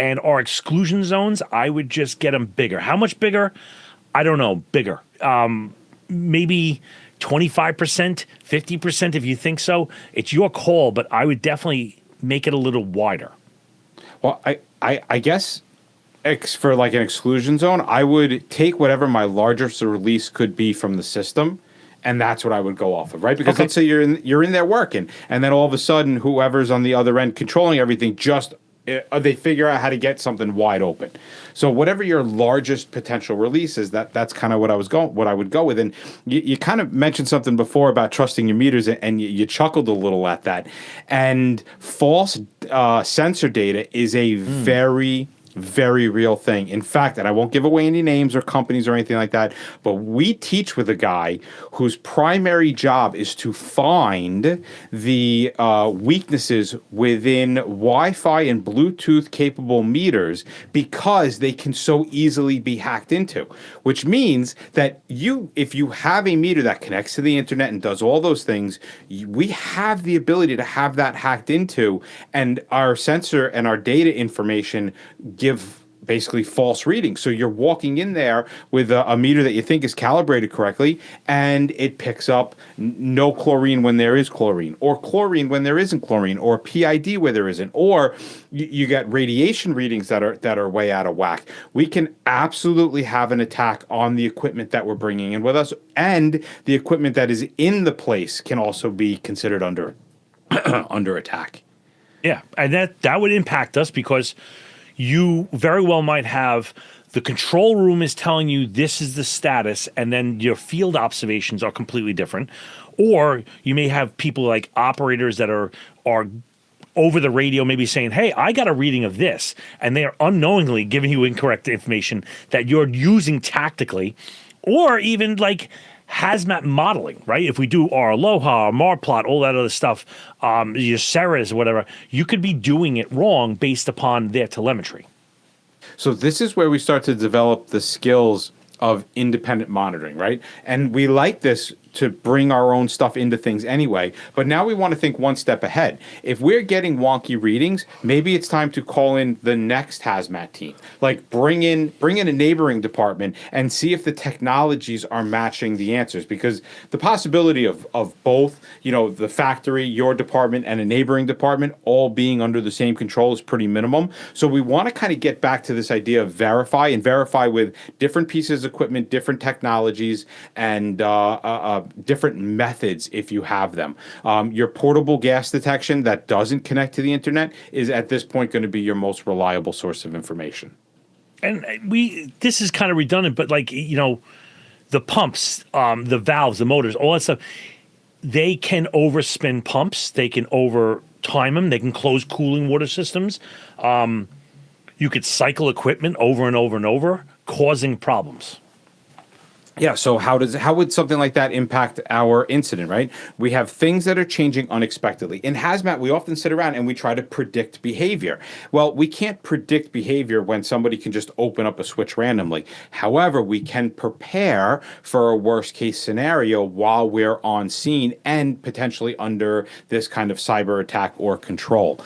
And our exclusion zones, I would just get them bigger. How much bigger? I don't know. Bigger. Maybe 25%, 50% if you think so. It's your call, but I would definitely make it a little wider. Well, I guess for like an exclusion zone, I would take whatever my largest release could be from the system, and that's what I would go off of, right? Because let's say you're in there working, and then all of a sudden, whoever's on the other end controlling everything just they figure out how to get something wide open. So whatever your largest potential release is, that's kind of what I would go with. And you kind of mentioned something before about trusting your meters, and you chuckled a little at that. And false sensor data is a very real thing. In fact, and I won't give away any names or companies or anything like that, but we teach with a guy whose primary job is to find the weaknesses within Wi-Fi and Bluetooth capable meters because they can so easily be hacked into, which means that if you have a meter that connects to the internet and does all those things, we have the ability to have that hacked into, and our sensor and our data information give basically false readings. So you're walking in there with a meter that you think is calibrated correctly, and it picks up no chlorine when there is chlorine, or chlorine when there isn't chlorine, or PID where there isn't, or you get radiation readings that are way out of whack. We can absolutely have an attack on the equipment that we're bringing in with us, and the equipment that is in the place can also be considered under under attack. Yeah, and that would impact us because you very well might have the control room is telling you this is the status, and then your field observations are completely different. Or you may have people like operators that are over the radio maybe saying, hey, I got a reading of this, and they are unknowingly giving you incorrect information that you're using tactically, or even like HazMat modeling, right? If we do our Aloha, our Marplot, all that other stuff, your Ceres, whatever, you could be doing it wrong based upon their telemetry. So this is where we start to develop the skills of independent monitoring, right? And we like this to bring our own stuff into things anyway, but now we want to think one step ahead. If we're getting wonky readings, maybe it's time to call in the next HazMat team. Like bring in a neighboring department and see if the technologies are matching the answers, because the possibility of both, the factory, your department, and a neighboring department all being under the same control is pretty minimum. So we want to kind of get back to this idea of verify with different pieces of equipment, different technologies, and different methods if you have them. Your portable gas detection that doesn't connect to the internet is at this point going to be your most reliable source of information. And this is kind of redundant, but the pumps, the valves, the motors, all that stuff, they can overspin pumps. They can over time them. They can close cooling water systems. You could cycle equipment over and over and over, causing problems. Yeah, so how would something like that impact our incident, right? We have things that are changing unexpectedly. In HazMat, we often sit around and we try to predict behavior. Well, we can't predict behavior when somebody can just open up a switch randomly. However, we can prepare for a worst case scenario while we're on scene and potentially under this kind of cyber attack or control.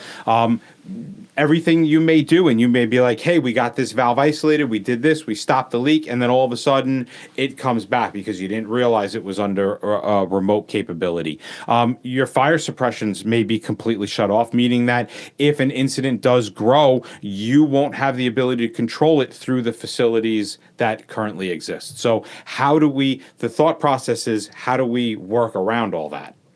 Everything you may do, and you may be like, hey, we got this valve isolated, we did this, we stopped the leak, and then all of a sudden it comes back because you didn't realize it was under a remote capability. Your fire suppressions may be completely shut off, meaning that if an incident does grow, you won't have the ability to control it through the facilities that currently exist. So the thought process is, how do we work around all that?